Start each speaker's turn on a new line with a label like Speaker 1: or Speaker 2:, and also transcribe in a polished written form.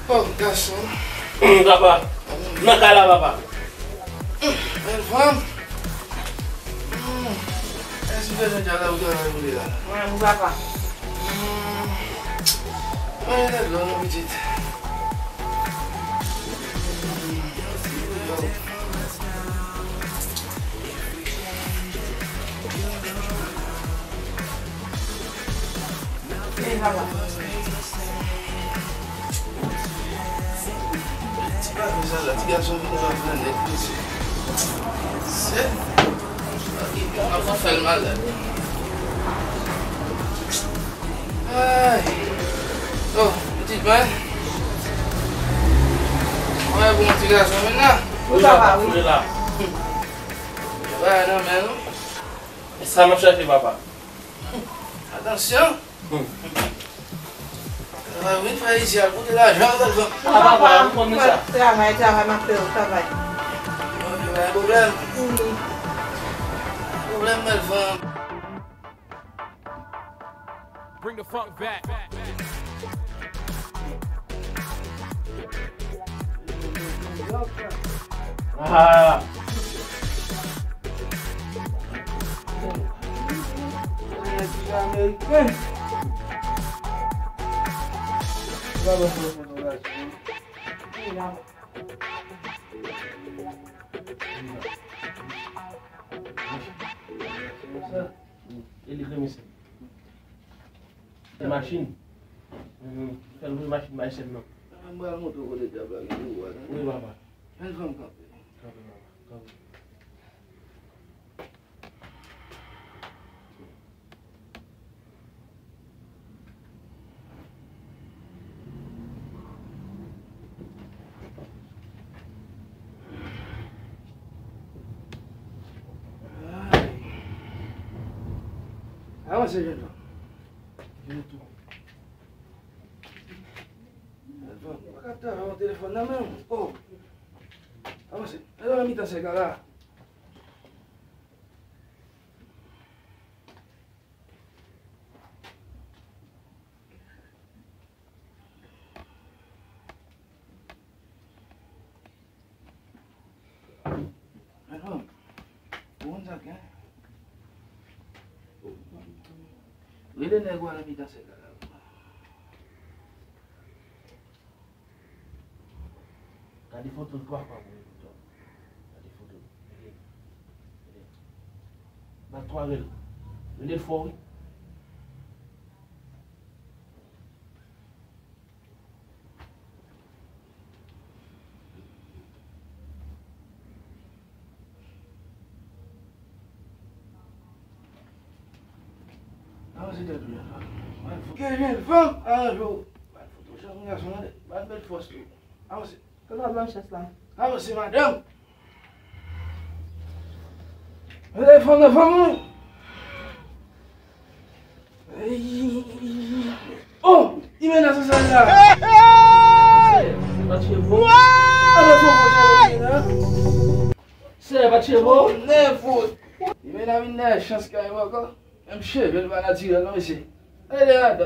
Speaker 1: Oh, garçom.
Speaker 2: Papa. Na cara, papa.
Speaker 1: Vamos. Esse feijão de água é bonito.
Speaker 3: Vamos, papa.
Speaker 1: Olha, é bom, bonito.
Speaker 3: Vem, papa.
Speaker 1: Ti garçom vin nan vende kousi. Se? A pa fel mal. Ay. Oh, petit man. Ouais, bon ti garçom men nan.
Speaker 3: Oui, papa, oui.
Speaker 2: Là.
Speaker 1: Ouais, nan men nou.
Speaker 2: Ça m'a chauffé, papa.
Speaker 1: Attention. Oui, il faut ici à côté de l'argent.
Speaker 2: Ah, papa, on connaît ça.
Speaker 3: Travaille, ma peur, travaille.
Speaker 1: Il y a un problème. Problème, elle va.
Speaker 4: Bring the funk back.
Speaker 2: Ah.
Speaker 1: Américain.
Speaker 2: Ele vem assim. É machine. Quero ver machine mais cedo não. Oui, papa.
Speaker 1: Aonde você já vamos captar o telefone na mão. Oh. Aonde? Ela vai me dar cega lá. Vamos. Onde é que é? Ele negou a me dar cega.
Speaker 2: Cadê foto do quarto? Cadê foto? Na tua rede. Ele foi.
Speaker 1: Vamos, arranjou. Vai, foto, já não vai ver foto. Vamos,
Speaker 3: Coloca a blanchesse lá.
Speaker 1: vamos, madame. Telefone, vamos. Oh, il m'a laissé ça là.
Speaker 2: C'est pas chez vous.
Speaker 1: Ne fout. Il m'a donné une chance quand même encore. Même chef, il va la tirer là ici. Allez là,